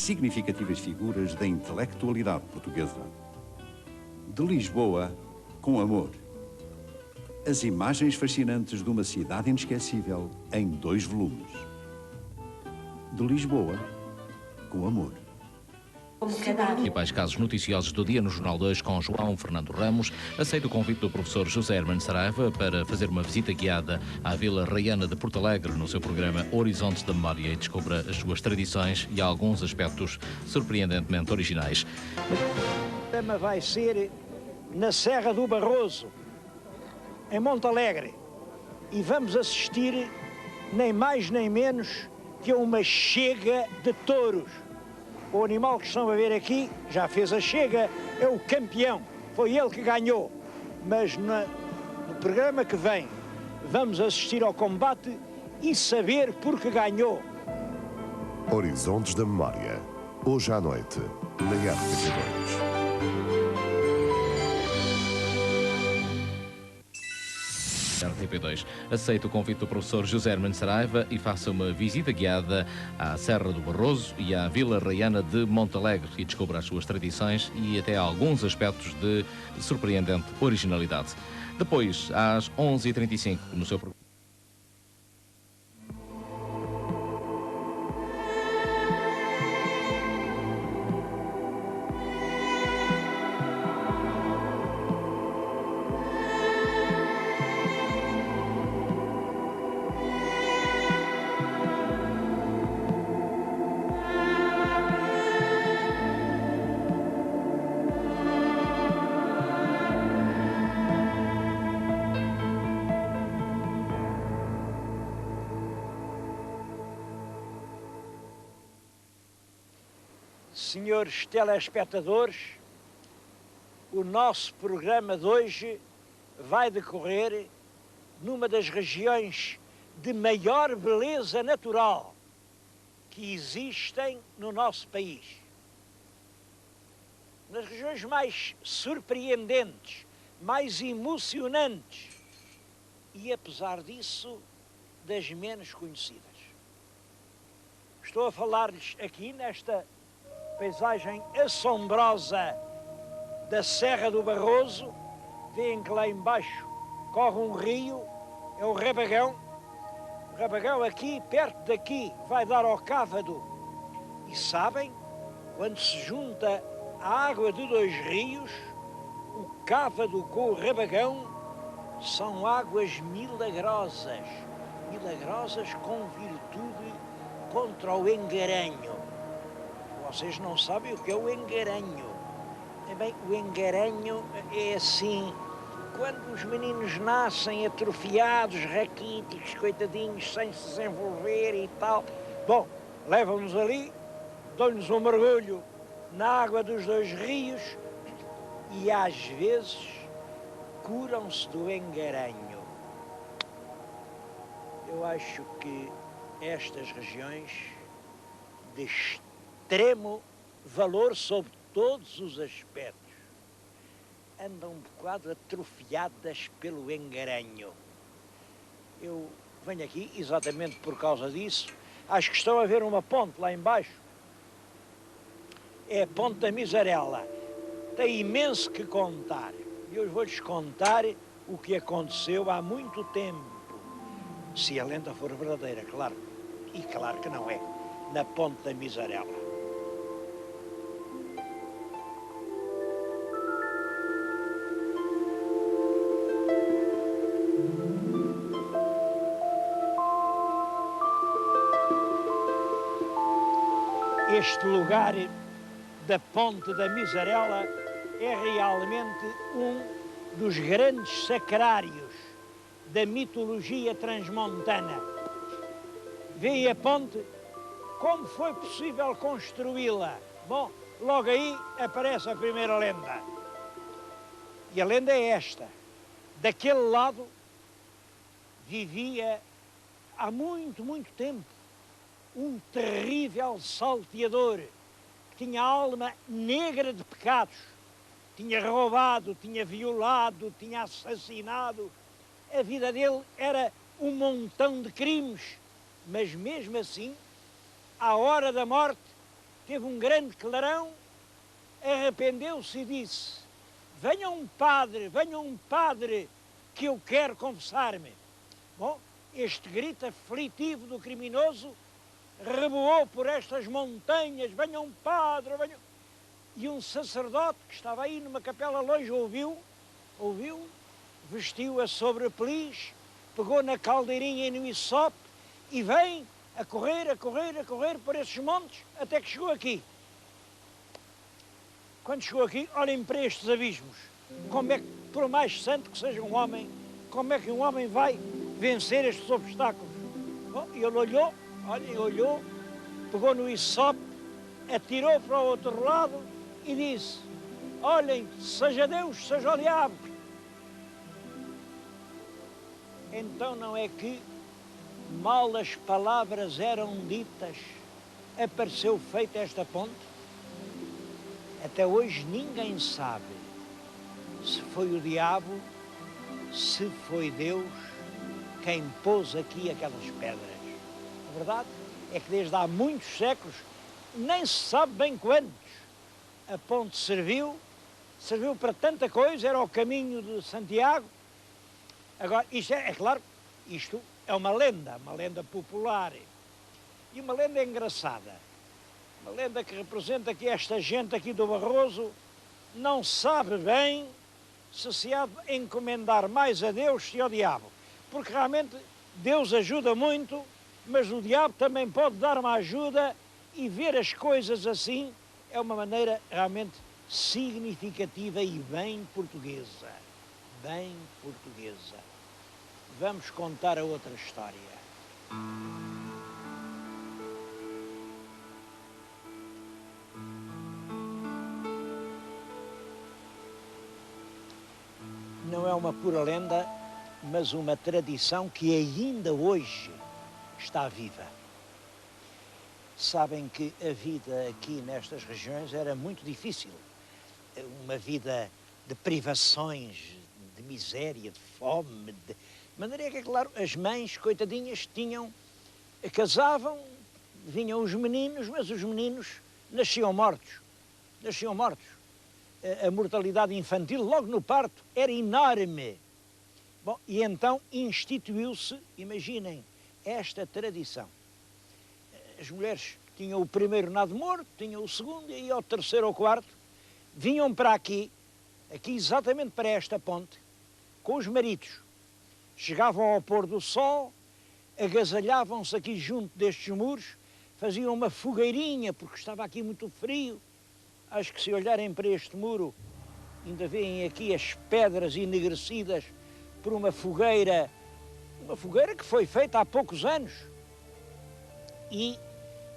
significativas figuras da intelectualidade portuguesa. De Lisboa, com amor. As imagens fascinantes de uma cidade inesquecível em 2 volumes. De Lisboa, com amor. Principais casos noticiosos do dia no Jornal 2 com João Fernando Ramos. Aceita o convite do professor José Hermano Saraiva para fazer uma visita guiada à Vila Raiana de Porto Alegre no seu programa Horizontes da Memória e descubra as suas tradições e alguns aspectos surpreendentemente originais. O tema vai ser na Serra do Barroso, em Monte Alegre, e vamos assistir nem mais nem menos que a uma chega de touros. O animal que estão a ver aqui já fez a chega, é o campeão, foi ele que ganhou. Mas no programa que vem vamos assistir ao combate e saber por que ganhou. Horizontes da Memória, hoje à noite, na RTP2. RTP2. Aceita o convite do professor José Hermano Saraiva e faça uma visita guiada à Serra do Barroso e à Vila Raiana de Monte Alegre e descubra as suas tradições e até alguns aspectos de surpreendente originalidade. Depois, às 11h35, no seu programa. Senhores telespectadores, o nosso programa de hoje vai decorrer numa das regiões de maior beleza natural que existem no nosso país. Nas regiões mais surpreendentes, mais emocionantes e, apesar disso, das menos conhecidas. Estou a falar-lhes aqui nesta paisagem assombrosa da Serra do Barroso. Veem que lá embaixo corre um rio, é o Rabagão. O Rabagão aqui, perto daqui, vai dar ao Cávado. E sabem, quando se junta a água de 2 rios, o Cávado com o Rabagão, são águas milagrosas. Milagrosas com virtude contra o engaranho. Vocês não sabem o que é o engaranho. Bem, o engaranho é assim, quando os meninos nascem atrofiados, raquíticos, coitadinhos, sem se desenvolver e tal. Bom, levam-nos ali, dão-nos um mergulho na água dos 2 rios e às vezes curam-se do engaranho. Eu acho que estas regiões de extremo valor sob todos os aspectos andam um bocado atrofiadas pelo engaranho. Eu venho aqui exatamente por causa disso. Acho que estão a ver uma ponte lá embaixo. É a Ponte da Misarela. Tem imenso que contar. E hoje vou-lhes contar o que aconteceu há muito tempo. Se a lenda for verdadeira, claro. E claro que não é. Na Ponte da Misarela. Este lugar da Ponte da Misarela é realmente um dos grandes sacrários da mitologia transmontana. Vê a ponte? Como foi possível construí-la? Bom, logo aí aparece a primeira lenda. E a lenda é esta. Daquele lado vivia há muito, muito tempo um terrível salteador que tinha alma negra de pecados. Tinha roubado, tinha violado, tinha assassinado. A vida dele era um montão de crimes, mas mesmo assim, à hora da morte, teve um grande clarão, arrependeu-se e disse: venha um padre, que eu quero confessar-me. Bom, este grito aflitivo do criminoso reboou por estas montanhas: venha um padre, venha... E um sacerdote que estava aí numa capela longe ouviu, vestiu a sobrepeliz, pegou na caldeirinha e no hisope e vem a correr por esses montes até que chegou aqui. Quando chegou aqui, olhem para estes abismos. Como é que, por mais santo que seja um homem, como é que um homem vai vencer estes obstáculos? Bom, ele olhou, pegou no hisope, atirou para o outro lado e disse: olhem, seja Deus, seja o diabo. Então não é que, mal as palavras eram ditas, apareceu feita esta ponte? Até hoje ninguém sabe se foi o diabo, se foi Deus quem pôs aqui aquelas pedras. A verdade é que desde há muitos séculos, nem se sabe bem quantos, a ponte serviu para tanta coisa, era o caminho de Santiago. Agora, isto é claro, isto é uma lenda popular e uma lenda engraçada. Uma lenda que representa que esta gente aqui do Barroso não sabe bem se há de encomendar mais a Deus se ao diabo. Porque realmente Deus ajuda muito, mas o diabo também pode dar uma ajuda, e ver as coisas assim é uma maneira realmente significativa e bem portuguesa. Bem portuguesa. Vamos contar a outra história. Não é uma pura lenda, mas uma tradição que ainda hoje está viva. Sabem que a vida aqui nestas regiões era muito difícil. Uma vida de privações, de miséria, de fome. De maneira que, claro, as mães, coitadinhas, casavam, vinham os meninos, mas os meninos nasciam mortos. A mortalidade infantil, logo no parto, era enorme. Bom, e então instituiu-se, imaginem, esta tradição. As mulheres tinham o primeiro nado morto, tinham o segundo, e aí ao terceiro ou quarto, vinham para aqui exatamente para esta ponte, com os maridos. Chegavam ao pôr do sol, agasalhavam-se aqui junto destes muros, faziam uma fogueirinha, porque estava aqui muito frio. Acho que se olharem para este muro, ainda veem aqui as pedras enegrecidas por uma fogueira que foi feita há poucos anos. E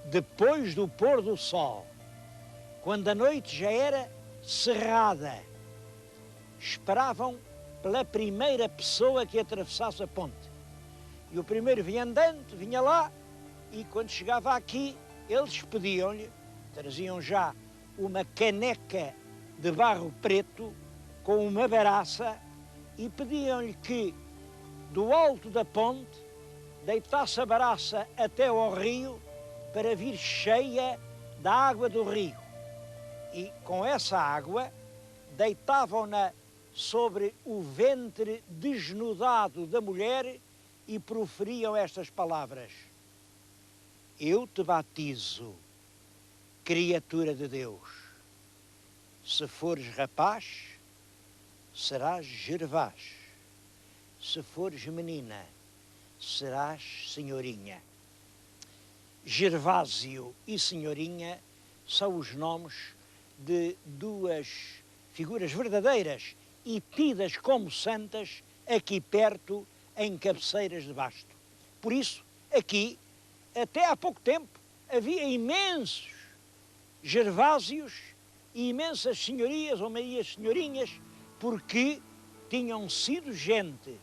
depois do pôr do sol, quando a noite já era cerrada, esperavam pela primeira pessoa que atravessasse a ponte. E o primeiro vinha andando, vinha lá, e quando chegava aqui, eles pediam-lhe, traziam já uma caneca de barro preto com uma baraça, e pediam-lhe que, do alto da ponte, deitasse a baraça até ao rio para vir cheia da água do rio. E com essa água deitavam-na sobre o ventre desnudado da mulher e proferiam estas palavras: eu te batizo, criatura de Deus. Se fores rapaz, serás Gervás. Se fores menina, serás senhorinha. Gervásio e senhorinha são os nomes de duas figuras verdadeiras e tidas como santas aqui perto, em Cabeceiras de Basto. Por isso, aqui, até há pouco tempo, havia imensos Gervásios e imensas senhorias ou meias senhorinhas, porque tinham sido gente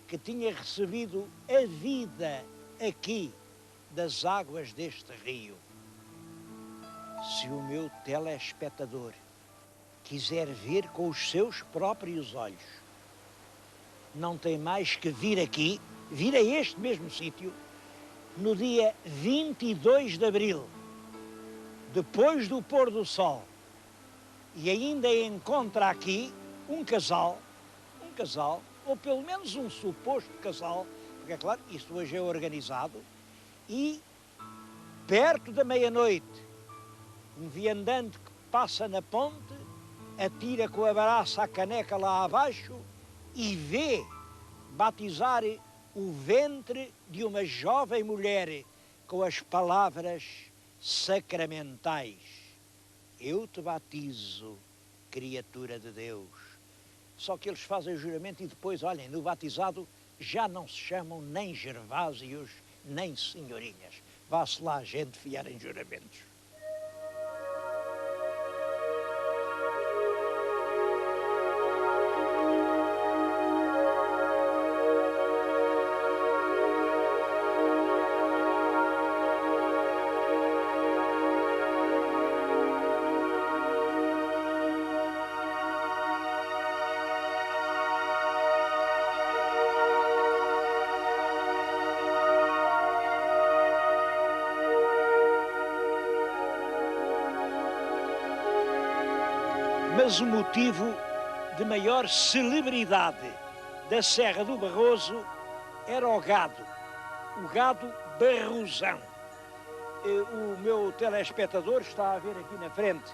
que tinha recebido a vida aqui das águas deste rio. Se o meu telespectador quiser ver com os seus próprios olhos, não tem mais que vir aqui, vir a este mesmo sítio, no dia 22 de abril depois do pôr do sol, e ainda encontra aqui um casal, ou pelo menos um suposto casal, porque é claro, isto hoje é organizado, e perto da meia-noite, um viandante que passa na ponte, atira com a baraça a caneca lá abaixo e vê batizar o ventre de uma jovem mulher com as palavras sacramentais: eu te batizo, criatura de Deus. Só que eles fazem o juramento e depois, olhem, no batizado já não se chamam nem Gervásios, nem senhorinhas. Vá-se lá a gente fiar em juramentos. Mas o motivo de maior celebridade da Serra do Barroso era o gado barrosão. O meu telespectador está a ver aqui na frente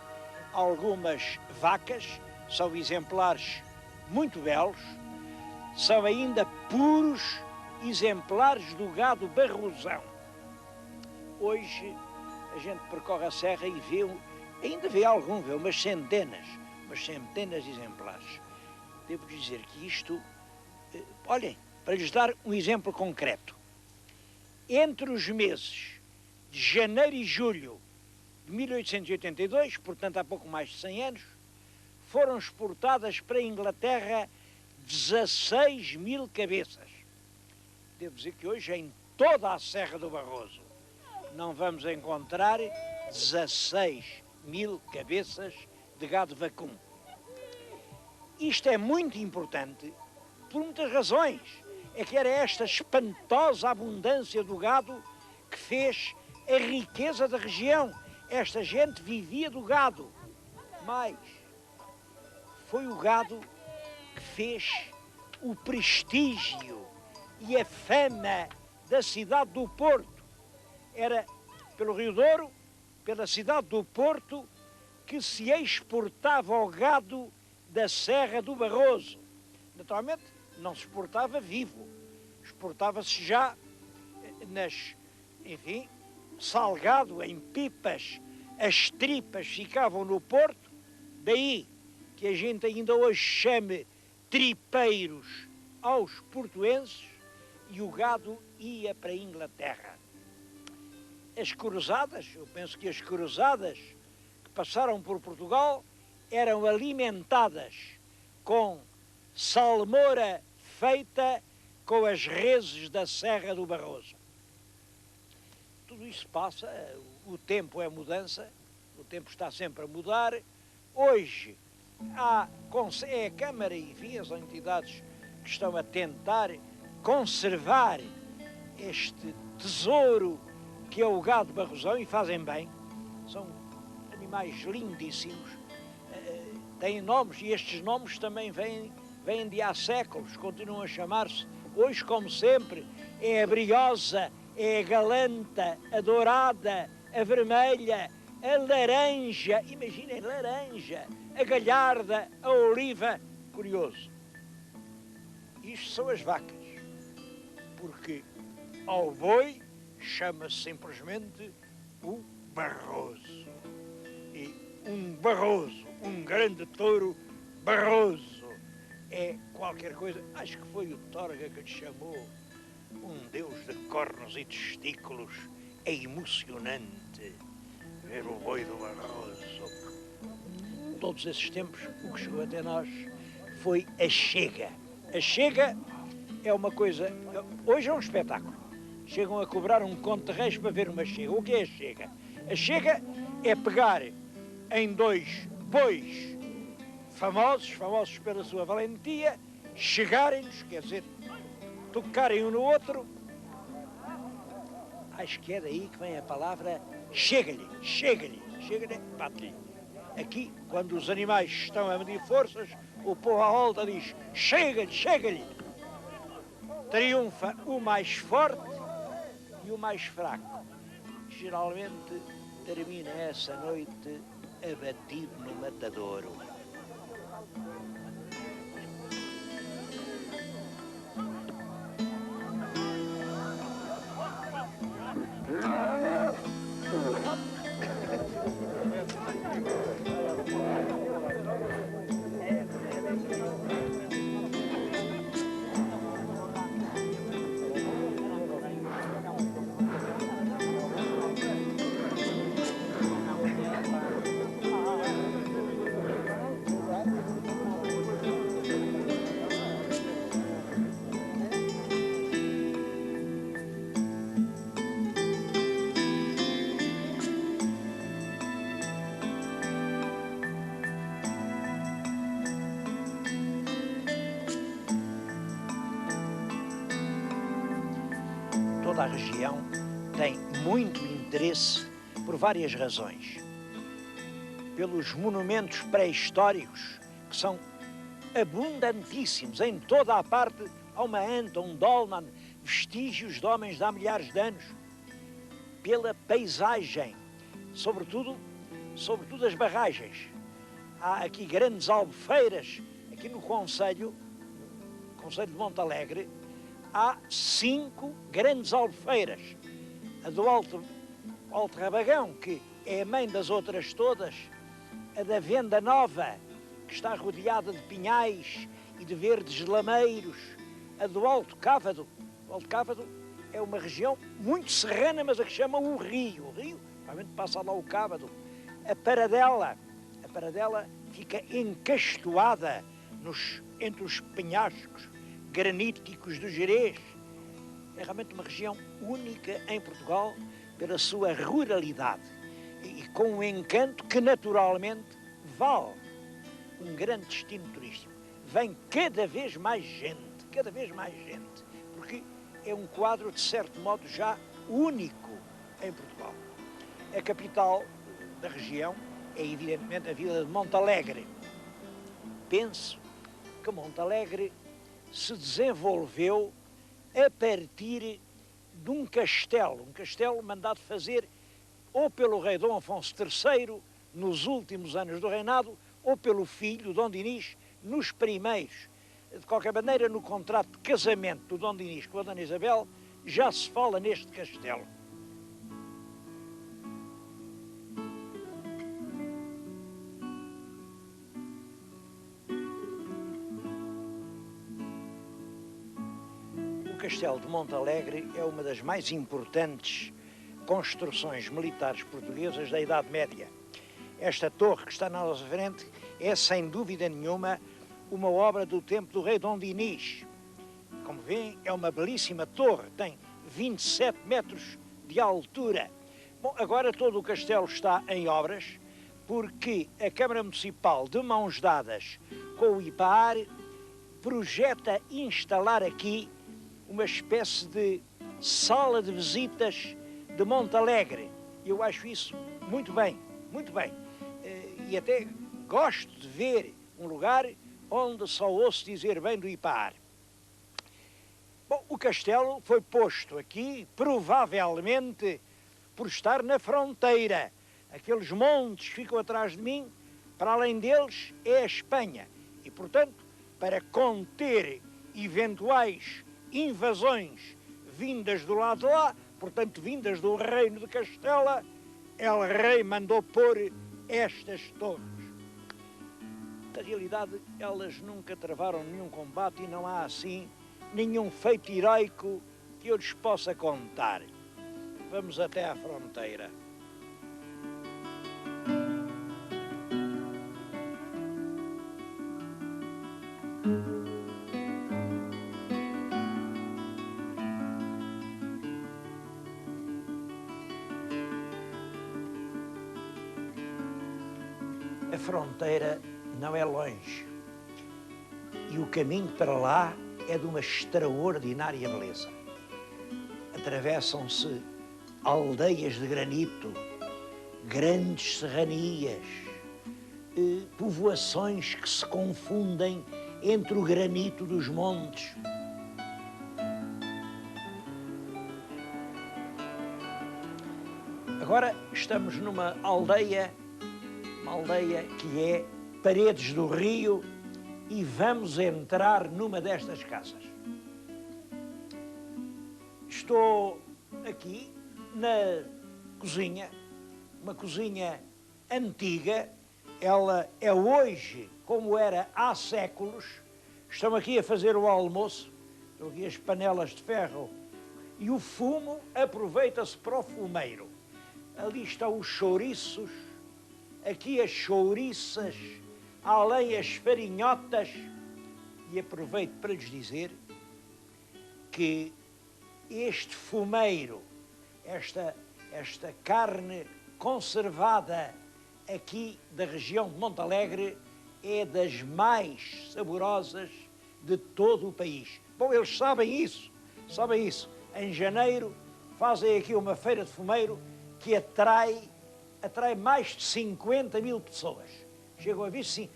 algumas vacas, são exemplares muito belos, são ainda puros exemplares do gado barrosão. Hoje a gente percorre a serra e ainda vê umas centenas de exemplares. Devo dizer que isto, olhem, para lhes dar um exemplo concreto, entre os meses de janeiro e julho de 1882, portanto há pouco mais de 100 anos, foram exportadas para a Inglaterra 16 mil cabeças. Devo dizer que hoje em toda a Serra do Barroso não vamos encontrar 16 mil cabeças de gado vacum. Isto é muito importante por muitas razões. É que era esta espantosa abundância do gado que fez a riqueza da região. Esta gente vivia do gado. Mas foi o gado que fez o prestígio e a fama da cidade do Porto. Era pelo Rio Douro, pela cidade do Porto, que se exportava o gado da Serra do Barroso. Naturalmente, não se exportava vivo, exportava-se já salgado em pipas, as tripas ficavam no Porto, daí que a gente ainda hoje chame tripeiros aos portuenses, e o gado ia para a Inglaterra. As cruzadas, eu penso que as cruzadas que passaram por Portugal eram alimentadas com salmoura feita com as reses da Serra do Barroso. Tudo isso passa, o tempo é mudança, o tempo está sempre a mudar. Hoje é a Câmara e enfim, as entidades que estão a tentar conservar este tesouro que é o gado barrosão, e fazem bem. São animais lindíssimos, têm nomes, e estes nomes também vêm de há séculos, continuam a chamar-se, hoje como sempre, é a briosa, é a galanta, a dourada, a vermelha, a laranja, imaginem, laranja, a galharda, a oliva. Curioso, isto são as vacas, porque ao boi chama-se simplesmente o Barroso. E um Barroso, um grande touro Barroso, é qualquer coisa. Acho que foi o Torga que lhe chamou um deus de cornos e testículos. É emocionante ver o boi do Barroso. Todos esses tempos, o que chegou até nós foi a chega. A chega é uma coisa... Hoje é um espetáculo. Chegam a cobrar um conto de reis para ver uma chega. O que é a chega? A chega é pegar em dois bois famosos pela sua valentia, chegarem-nos, quer dizer, tocarem um no outro. Acho que é daí que vem a palavra chega-lhe, chega-lhe, chega-lhe, bate-lhe. Aqui, quando os animais estão a medir forças, o povo à volta diz, chega-lhe, chega-lhe. Triunfa o mais forte e o mais fraco. Geralmente termina essa noite abatido no matadouro. Toda a região tem muito interesse por várias razões. Pelos monumentos pré-históricos, que são abundantíssimos, em toda a parte há uma anta, um dolmen, vestígios de homens de há milhares de anos. Pela paisagem, sobretudo as barragens. Há aqui grandes albufeiras, aqui no Conselho de Montalegre, há 5 grandes albufeiras. A do Alto Rabagão, que é a mãe das outras todas, a da Venda Nova, que está rodeada de pinhais e de verdes lameiros, a do Alto Cávado. O Alto Cávado é uma região muito serrana, mas a que chama o Rio. O Rio, realmente passa lá o Cávado. A Paradela fica encastoada entre os penhascos graníticos do Gerês. É realmente uma região única em Portugal pela sua ruralidade e com um encanto que naturalmente vale um grande destino turístico. Vem cada vez mais gente, porque é um quadro de certo modo já único em Portugal. A capital da região é evidentemente a vila de Montalegre. Penso que Montalegre se desenvolveu a partir de um castelo mandado fazer ou pelo rei Dom Afonso III nos últimos anos do reinado, ou pelo filho, Dom Dinis, nos primeiros. De qualquer maneira, no contrato de casamento do Dom Dinis com a Dona Isabel, já se fala neste castelo. O Castelo de Montalegre é uma das mais importantes construções militares portuguesas da Idade Média. Esta torre que está na nossa frente é, sem dúvida nenhuma, uma obra do tempo do rei Dom Dinis. Como veem, é uma belíssima torre, tem 27 metros de altura. Bom, agora todo o castelo está em obras, porque a Câmara Municipal, de mãos dadas com o IPAR, projeta instalar aqui uma espécie de sala de visitas de Montalegre. Eu acho isso muito bem, muito bem. E até gosto de ver um lugar onde só ouço dizer bem do IPAR. Bom, o castelo foi posto aqui, provavelmente, por estar na fronteira. Aqueles montes que ficam atrás de mim, para além deles, é a Espanha. E, portanto, para conter eventuais invasões vindas do lado de lá, portanto, vindas do reino de Castela, El Rei mandou pôr estas torres. Na realidade, elas nunca travaram nenhum combate e não há, assim, nenhum feito heroico que eu lhes possa contar. Vamos até à fronteira. A fronteira não é longe e o caminho para lá é de uma extraordinária beleza. Atravessam-se aldeias de granito, grandes serranias, povoações que se confundem entre o granito dos montes. Agora estamos numa aldeia, uma aldeia que é Paredes do Rio, e vamos entrar numa destas casas. Estou aqui na cozinha, uma cozinha antiga. Ela é hoje como era há séculos. Estão aqui a fazer o almoço, estão aqui as panelas de ferro e o fumo aproveita-se para o fumeiro. Ali estão os chouriços, aqui as chouriças, além as farinhotas. E aproveito para lhes dizer que este fumeiro, esta carne conservada aqui da região de Montalegre, é das mais saborosas de todo o país. Bom, eles sabem isso. Em janeiro fazem aqui uma feira de fumeiro que atrai mais de 50 mil pessoas. Chegam a ver, sim,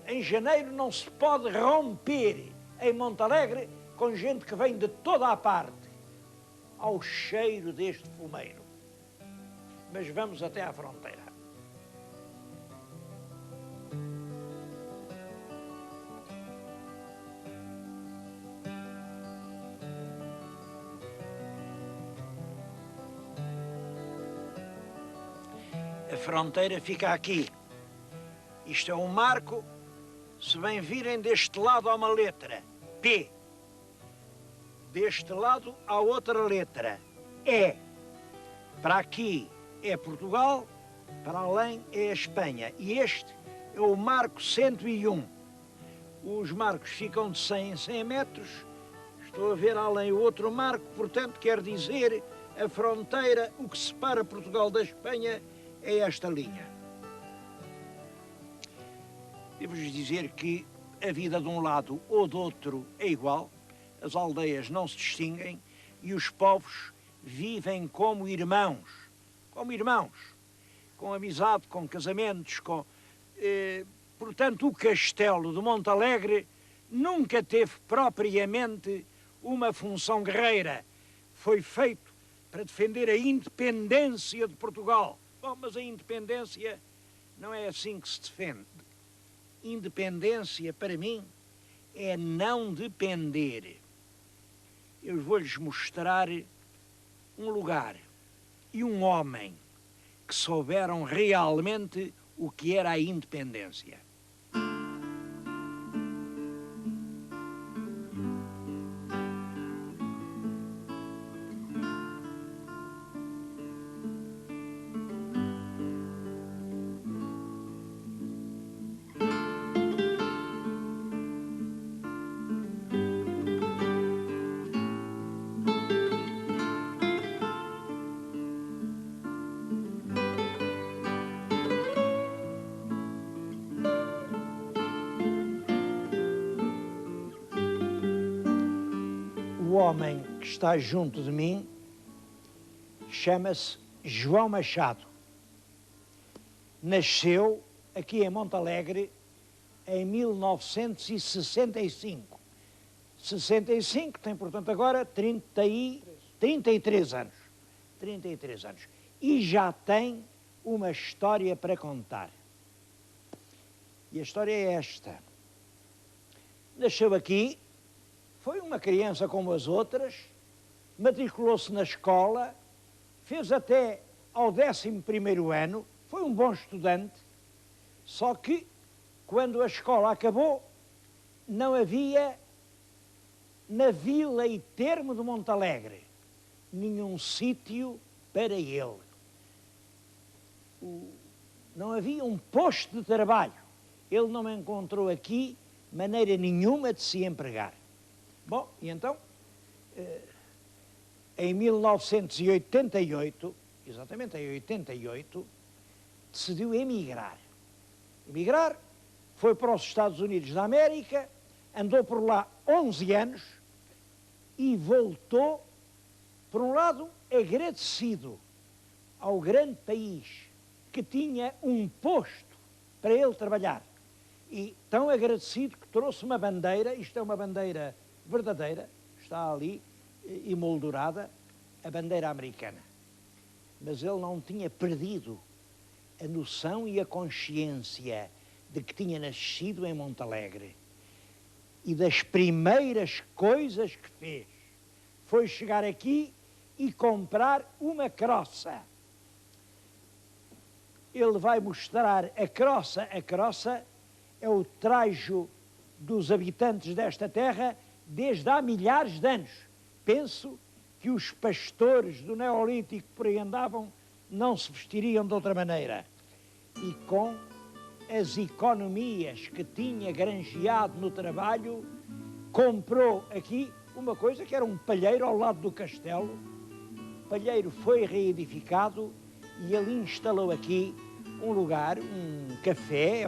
em janeiro não se pode romper em Montalegre com gente que vem de toda a parte ao cheiro deste fumeiro. Mas vamos até à fronteira. A fronteira fica aqui. Isto é um marco. Se bem virem, deste lado há uma letra, P. Deste lado há outra letra, E. Para aqui é Portugal, para além é a Espanha. E este é o marco 101. Os marcos ficam de 100 em 100 metros. Estou a ver além o outro marco, portanto, quer dizer, a fronteira, o que separa Portugal da Espanha, é esta linha. Devo-vos dizer que a vida de um lado ou do outro é igual, as aldeias não se distinguem e os povos vivem como irmãos, com amizade, com casamentos, portanto, o castelo de Montalegre nunca teve propriamente uma função guerreira. Foi feito para defender a independência de Portugal. Bom, mas a independência não é assim que se defende. Independência, para mim, é não depender. Eu vou-lhes mostrar um lugar e um homem que souberam realmente o que era a independência. O homem que está junto de mim chama-se João Machado. Nasceu aqui em Montalegre em 1965. 65, tem, portanto, agora 33 anos. 33 anos. E já tem uma história para contar. E a história é esta. Nasceu aqui, foi uma criança como as outras, matriculou-se na escola, fez até ao 11º ano, foi um bom estudante, só que, quando a escola acabou, não havia, na vila e termo de Montalegre, nenhum sítio para ele. Não havia um posto de trabalho. Ele não encontrou aqui maneira nenhuma de se empregar. Bom, e então, em 1988, exatamente em 88, decidiu emigrar. Emigrar, foi para os Estados Unidos da América, andou por lá 11 anos e voltou, por um lado, agradecido ao grande país que tinha um posto para ele trabalhar. E tão agradecido que trouxe uma bandeira, isto é uma bandeira verdadeira, está ali emoldurada, a bandeira americana. Mas ele não tinha perdido a noção e a consciência de que tinha nascido em Montalegre. E das primeiras coisas que fez foi chegar aqui e comprar uma croça. Ele vai mostrar a croça. A croça é o trajo dos habitantes desta terra desde há milhares de anos. Penso que os pastores do Neolítico por aí andavam, não se vestiriam de outra maneira. E com as economias que tinha granjeado no trabalho, comprou aqui uma coisa que era um palheiro ao lado do castelo. O palheiro foi reedificado e ele instalou aqui um lugar, um café,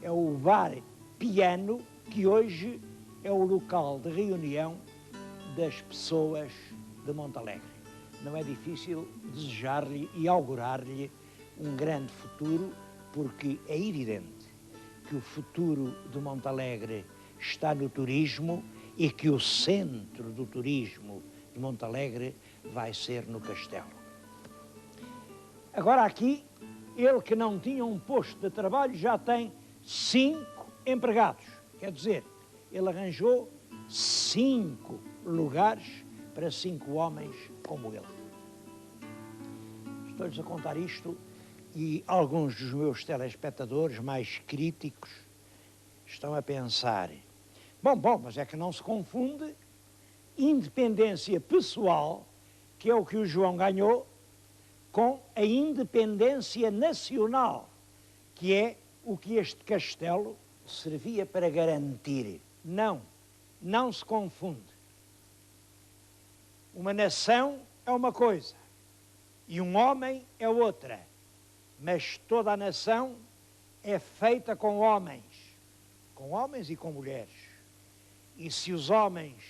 é o bar Piano, que hoje é o local de reunião das pessoas de Montalegre. Não é difícil desejar-lhe e augurar-lhe um grande futuro, porque é evidente que o futuro de Montalegre está no turismo e que o centro do turismo de Montalegre vai ser no castelo. Agora aqui, ele que não tinha um posto de trabalho já tem 5 empregados. Quer dizer, ele arranjou 5 lugares para 5 homens como ele. Estou-lhes a contar isto e alguns dos meus telespectadores mais críticos estão a pensar: bom, mas é que não se confunde independência pessoal, que é o que o João ganhou, com a independência nacional, que é o que este castelo servia para garantir. Não se confunde. Uma nação é uma coisa e um homem é outra, mas toda a nação é feita com homens e com mulheres. E se os homens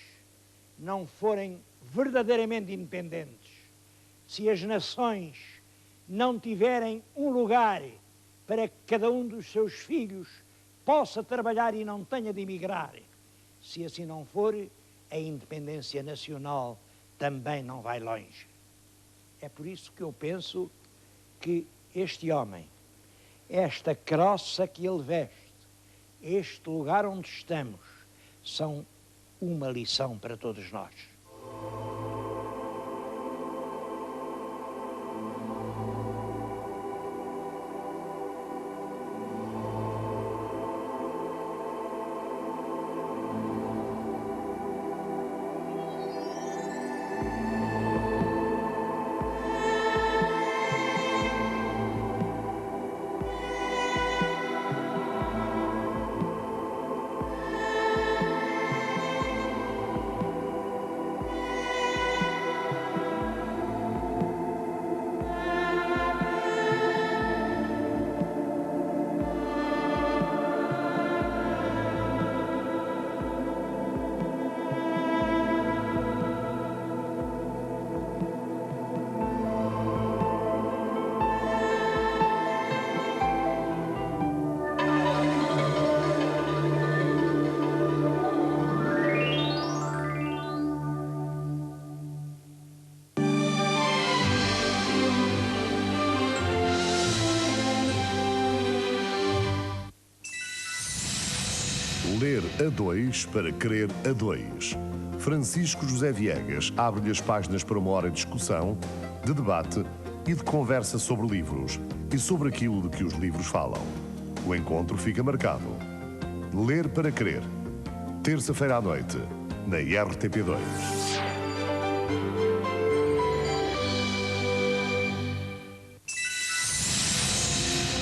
não forem verdadeiramente independentes, se as nações não tiverem um lugar para que cada um dos seus filhos possa trabalhar e não tenha de emigrar, se assim não for, a independência nacional também não vai longe. É por isso que eu penso que este homem, esta croça que ele veste, este lugar onde estamos, são uma lição para todos nós. Ler a dois para crer a dois. Francisco José Viegas abre-lhe as páginas para uma hora de discussão, de debate e de conversa sobre livros e sobre aquilo de que os livros falam. O encontro fica marcado. Ler para crer. Terça-feira à noite, na RTP2.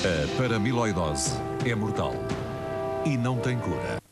A paramiloidose é mortal e não tem cura.